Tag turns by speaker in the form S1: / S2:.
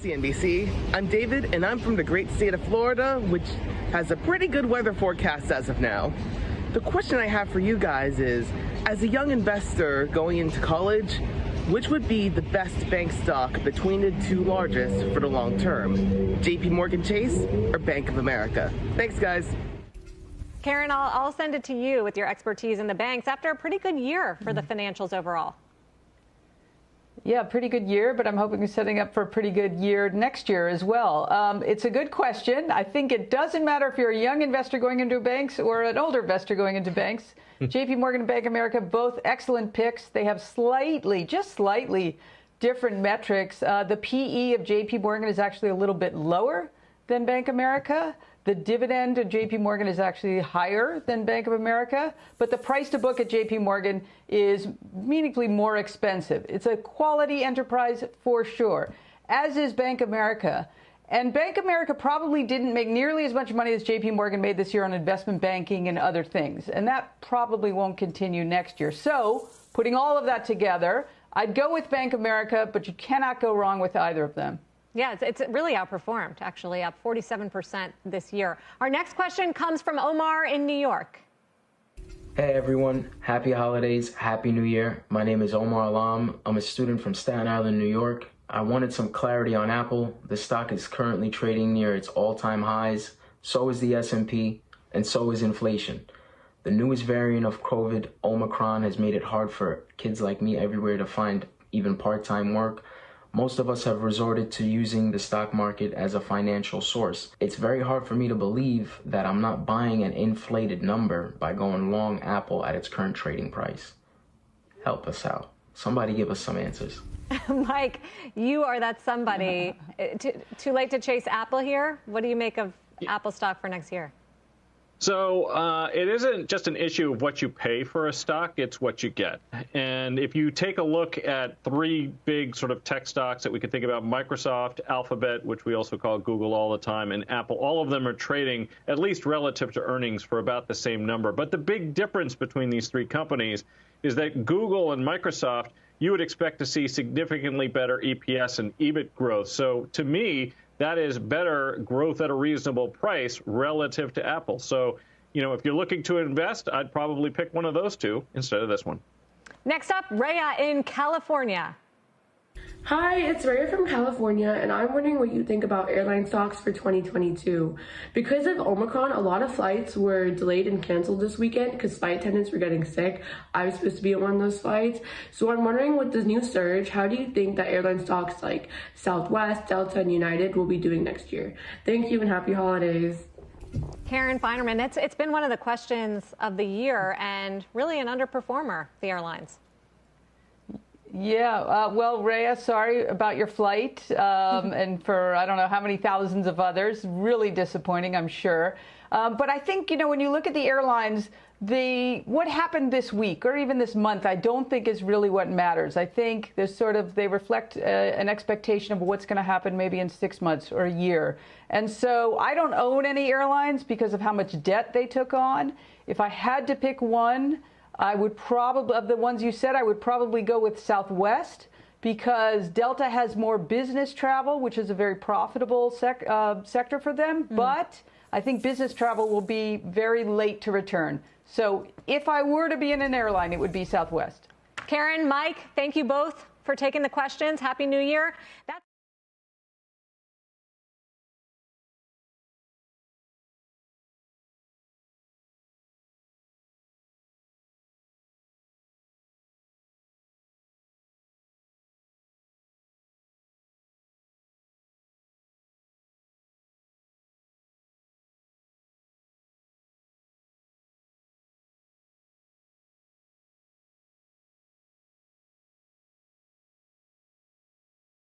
S1: CNBC. I'm David, and I'm from the great state of Florida, which has a pretty good weather forecast as of now. The question I have for you guys is, as a young investor going into college, which would be the best bank stock between the two largest for the long term? JP Chase or Bank of America? Thanks, guys.
S2: Karen, I'll send it to you with your expertise in the banks after a pretty good year for the financials overall.
S3: Yeah, pretty good year, but I'm hoping we're setting up for a pretty good year next year as well. It's a good question. I think it doesn't matter if you're a young investor going into banks or an older investor going into banks. JP Morgan and Bank of America, both excellent picks. They have just slightly different metrics. The PE of JP Morgan is actually a little bit lower than Bank of America. The dividend at JP Morgan is actually higher than Bank of America, but the price to book at JP Morgan is meaningfully more expensive. It's a quality enterprise for sure, as is Bank of America. And Bank of America probably didn't make nearly as much money as JP Morgan made this year on investment banking and other things, and that probably won't continue next year. So, putting all of that together, I'd go with Bank of America, but you cannot go wrong with either of them.
S2: Yeah, it's really outperformed, actually, up 47% this year. Our next question comes from Omar in New York.
S4: Hey, everyone. Happy holidays. Happy New Year. My name is Omar Alam. I'm a student from Staten Island, New York. I wanted some clarity on Apple. The stock is currently trading near its all-time highs. So is the S&P, and so is inflation. The newest variant of COVID, Omicron, has made it hard for kids like me everywhere to find even part-time work. Most of us have resorted to using the stock market as a financial source. It's very hard for me to believe that I'm not buying an inflated number by going long Apple at its current trading price. Help us out. Somebody give us some answers.
S2: Mike, you are that somebody. Too late to chase Apple here? What do you make of Apple stock for next year?
S5: So it isn't just an issue of what you pay for a stock, it's what you get. And if you take a look at three big sort of tech stocks that we could think about, Microsoft, Alphabet, which we also call Google all the time, and Apple, all of them are trading, at least relative to earnings, for about the same number. But the big difference between these three companies is that Google and Microsoft, you would expect to see significantly better EPS and EBIT growth. So to me, that is better growth at a reasonable price relative to Apple. So, if you're looking to invest, I'd probably pick one of those two instead of this one.
S2: Next up, Rhea in California.
S6: Hi, it's Rhea from California, and I'm wondering what you think about airline stocks for 2022. Because of Omicron, a lot of flights were delayed and canceled this weekend because flight attendants were getting sick. I was supposed to be on one of those flights. So I'm wondering, with this new surge, how do you think that airline stocks like Southwest, Delta, and United will be doing next year? Thank you and happy holidays.
S2: Karen Finerman, it's been one of the questions of the year and really an underperformer, the airlines.
S3: Yeah, well, Rhea, sorry about your flight, and for I don't know how many thousands of others. Really disappointing, I'm sure. But I think, when you look at the airlines, what happened this week or even this month, I don't think is really what matters. I think they reflect an expectation of what's going to happen maybe in 6 months or a year. And so I don't own any airlines because of how much debt they took on. If I had to pick one, I would probably, of the ones you said, I would probably go with Southwest because Delta has more business travel, which is a very profitable sector for them. But I think business travel will be very late to return. So if I were to be in an airline, it would be Southwest.
S2: Karen, Mike, thank you both for taking the questions. Happy New Year.